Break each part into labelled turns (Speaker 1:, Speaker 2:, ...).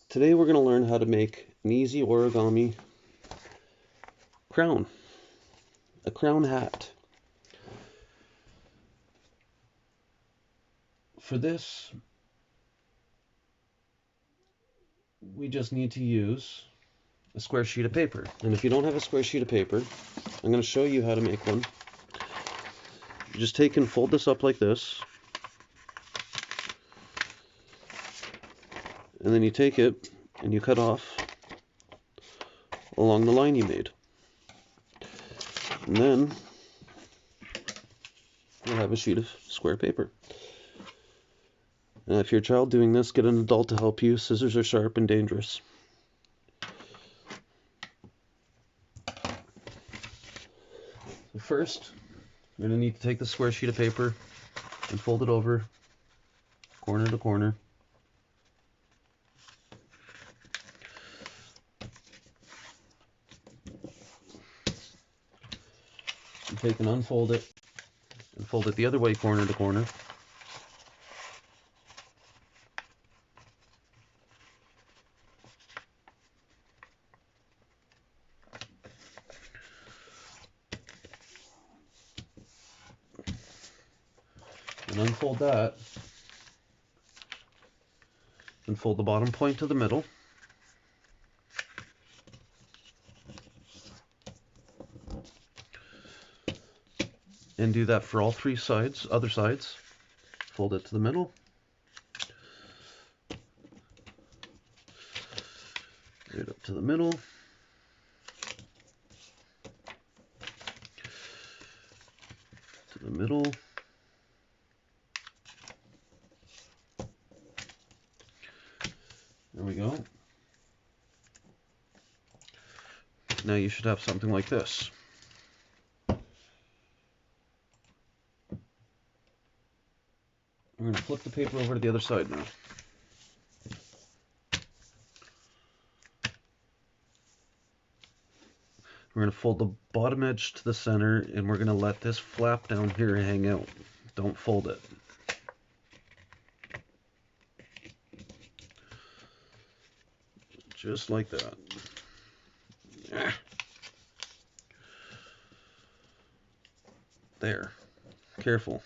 Speaker 1: Today we're going to learn how to make an easy origami crown, a crown hat. For this, we just need to use a square sheet of paper. And if you don't have a square sheet of paper, I'm going to show you how to make one. You just take and fold this up like this. And then you take it and you cut off along the line you made. And then you'll have a sheet of square paper. And if you're a child doing this, get an adult to help you. Scissors are sharp and dangerous. So first, you're going to need to take the square sheet of paper and fold it over corner to corner. You take and unfold it and fold it the other way corner to corner. And unfold that and fold the bottom point to the middle. And do that for all three sides, other sides. Fold it to the middle. Right up to the middle. To the middle. There we go. Now you should have something like this. We're going to flip the paper over to the other side now. We're going to fold the bottom edge to the center, and we're going to let this flap down here hang out. Don't fold it. Just like that. There. Careful.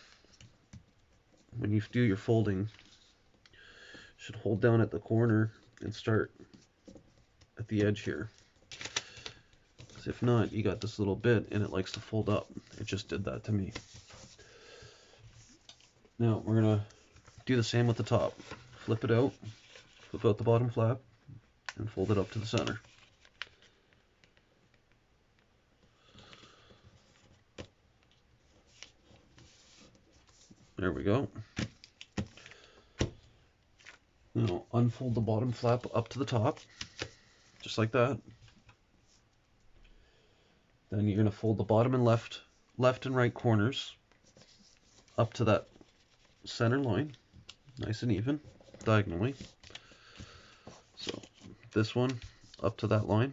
Speaker 1: When you do your folding, you should hold down at the corner and start at the edge here. Because if not, you got this little bit and it likes to fold up. It just did that to me. Now we're going to do the same with the top. Flip it out, flip out the bottom flap, and fold it up to the center. There we go. Now unfold the bottom flap up to the top, just like that. Then you're going to fold the bottom and left and right corners up to that center line, nice and even, diagonally. So this one up to that line,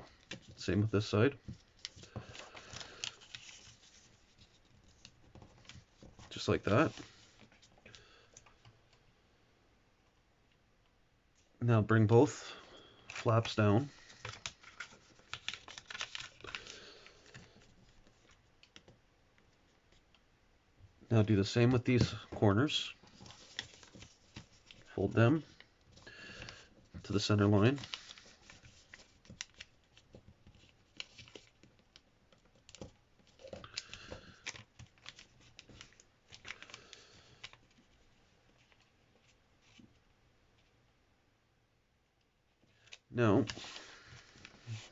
Speaker 1: same with this side. Just like that. Now bring both flaps down. Now do the same with these corners. Fold them to the center line. Now,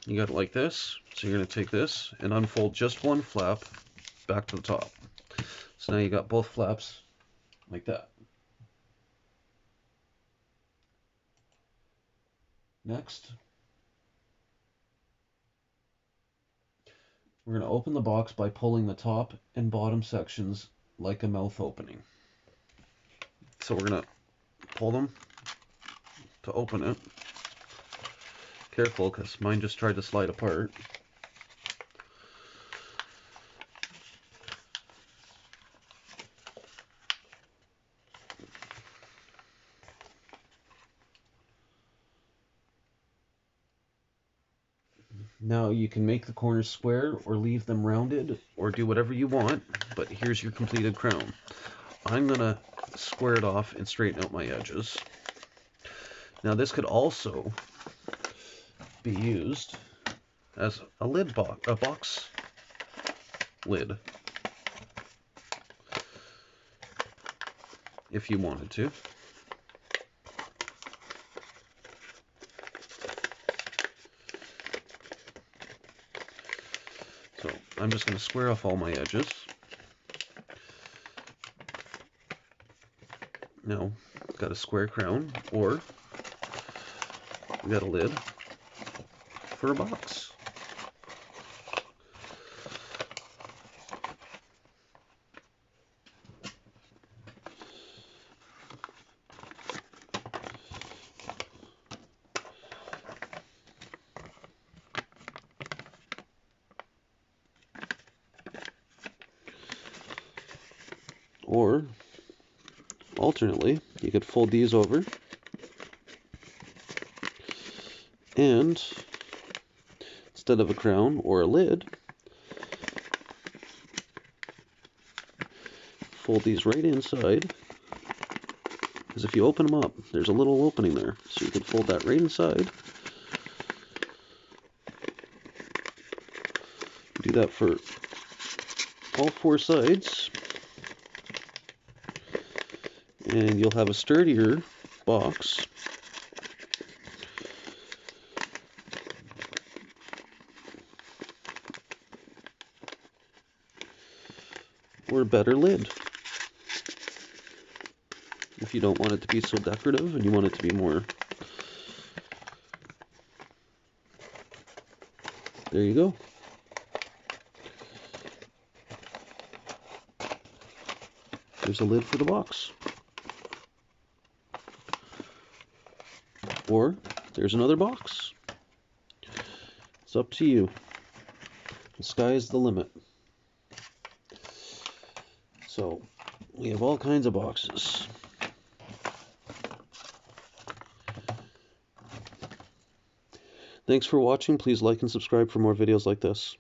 Speaker 1: you got it like this. So you're going to take this and unfold just one flap back to the top. So now you got both flaps like that. Next, we're going to open the box by pulling the top and bottom sections like a mouth opening. So we're going to pull them to open it. Careful, because mine just tried to slide apart. Now you can make the corners square or leave them rounded or do whatever you want, but here's your completed crown. I'm going to square it off and straighten out my edges. Now this could also be used as a lid box, a box lid, if you wanted to. So I'm just going to square off all my edges. Now, got a square crown, or we got a lid for a box. Or, alternately, you could fold these over and instead of a crown or a lid, fold these right inside, because if you open them up, there's a little opening there, so you can fold that right inside. Do that for all four sides, and you'll have a sturdier box. Or a better lid. If you don't want it to be so decorative and you want it to be more... There you go. There's a lid for the box. Or there's another box. It's up to you. The sky is the limit. So we have all kinds of boxes. Thanks for watching. Please like and subscribe for more videos like this.